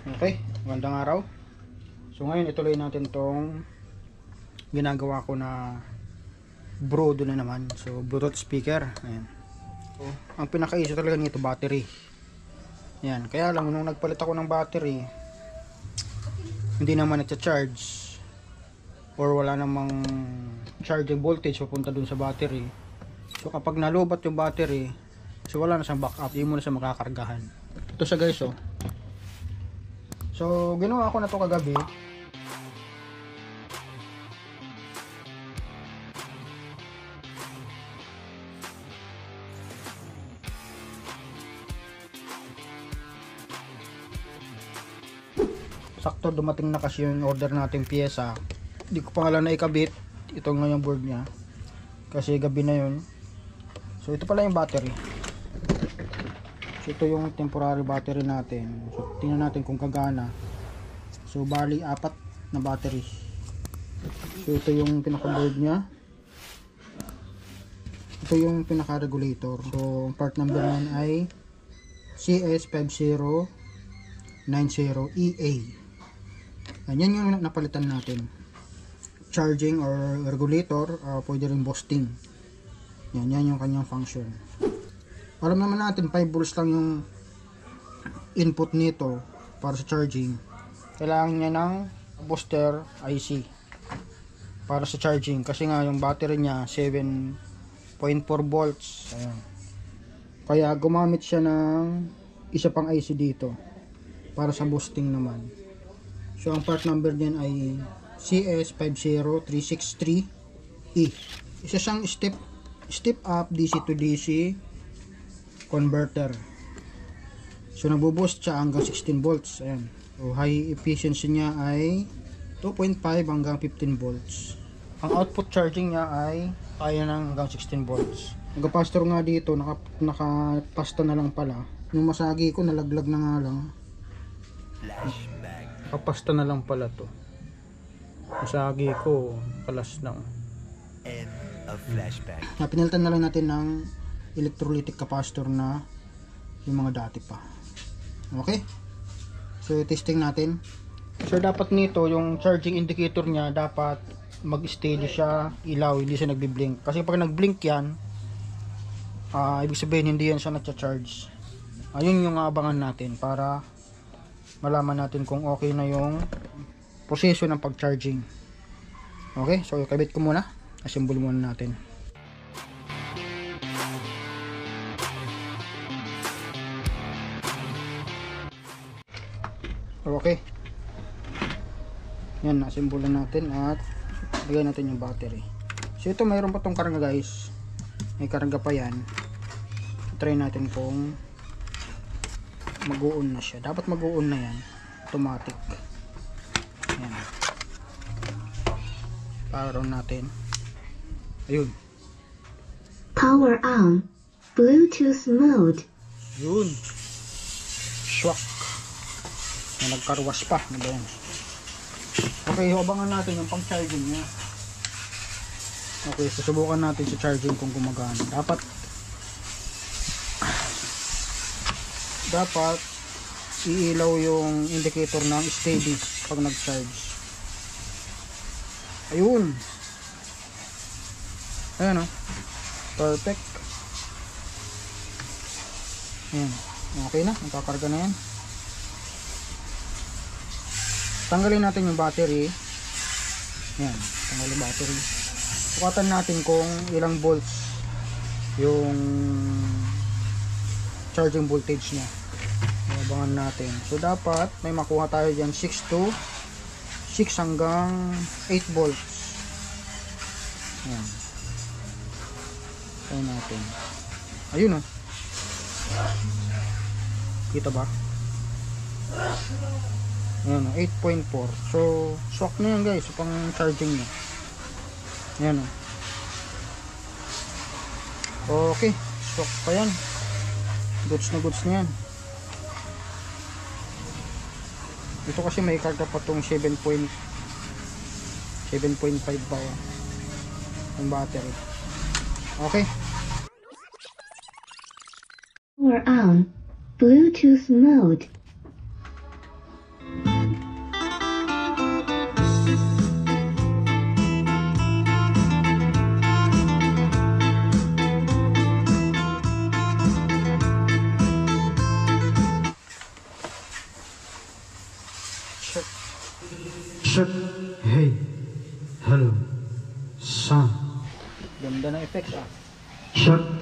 Okay, magandang araw. So ngayon ituloy natin tong ginagawa ko na Brodo na naman. So Bluetooth speaker. Ayan. So, ang pinaka-issue talaga nito battery. Ayan, kaya lang nung nagpalit ako ng battery, hindi naman nagcha-charge or wala namang charging voltage papunta dun sa battery. So kapag nalobat yung battery, so wala na siyang backup, hindi mo na siya makakargahan. Ito siya guys, oh. So, ginawa ko na to kagabi. Sakto dumating na kasi yung order nating pyesa. Hindi ko pa nga lang naikabit. Ito nga yung board niya. Kasi gabi na yun. So, ito pala yung battery. So, ito yung temporary battery natin. So, tingnan natin kung kagana. So, bali, 4 na battery. So, ito yung pinaka-board niya. Ito yung pinaka-regulator. So, part number yan ay CS5090EA. Yan yung napalitan natin. Charging or regulator, pwede rin boosting. Yan yung kanyang function. Alam naman natin 5 volts lang yung input nito para sa charging. Kailangan niya ng booster IC para sa charging kasi nga yung battery niya 7.4 volts. Ayan. Kaya gumamit siya ng isa pang IC dito para sa boosting naman. So ang part number niyan ay CS50363E. Isa siyang step up DC to DC converter. So nagbo-boost siya hanggang 16 volts. Ayan. So high efficiency niya ay 2.5 hanggang 15 volts. Ang output charging niya ay kaya ng hanggang 16 volts. Nagpa-capacitor nga dito, nakapasta na lang pala. Yung masagi ko nalaglag na nga lang. Kapasta na lang pala to. Masagi ko kalas na. End of flashback. Pinalitan na lang natin ng electrolytic capacitor na yung mga dati pa. Okay? So testing natin. So dapat nito yung charging indicator niya dapat mag-steady siya, ilaw, hindi siya nagbi-blink. Kasi pag nag-blink yan, ibig sabihin hindi yan siya nagcha-charge. Ayun yung abangan natin para malaman natin kung okay na yung proseso ng pag-charging. Okay? So ikabit ko muna. Assemble muna natin. Okay. Yan, na-assemble natin at lagyan natin yung battery. So ito mayroon pa tong karga guys. May karga pa yan. Try natin kung mag-on na siya. Dapat mag-on na yan. Automatic. Yan. Power on natin. Ayun. Power on. Bluetooth mode. Yun. Swak. Na nagkarwas pa. Ano ba yan? Okay, abangan natin yung pang-charging niya. Okay, susubukan natin sa charging kung gumagana. Dapat iilaw yung indicator ng steady pag nag-charge. Ayun. Ayan o. Perfect. Ayan. Okay na. Nakakarga na yan. Tanggalin natin yung battery. Ayan. Tanggalin battery. Sukatan natin kung ilang volts yung charging voltage niya. Abangan natin. So dapat may makuha tayo dyan 6 hanggang 8 volts. Ayan. Try natin. Ayun o. Kita ba? Ayan o. 8.4. So swak na yan guys. So pang charging niya. Ayan o. Okay. Swak pa yan. Goods na yan. Ito kasi may karga pa tong 7.5 ba yung battery. Okay. Power on. Bluetooth mode. Shut. Hey. Hello. Son. Ganda ng effects ah. Shut.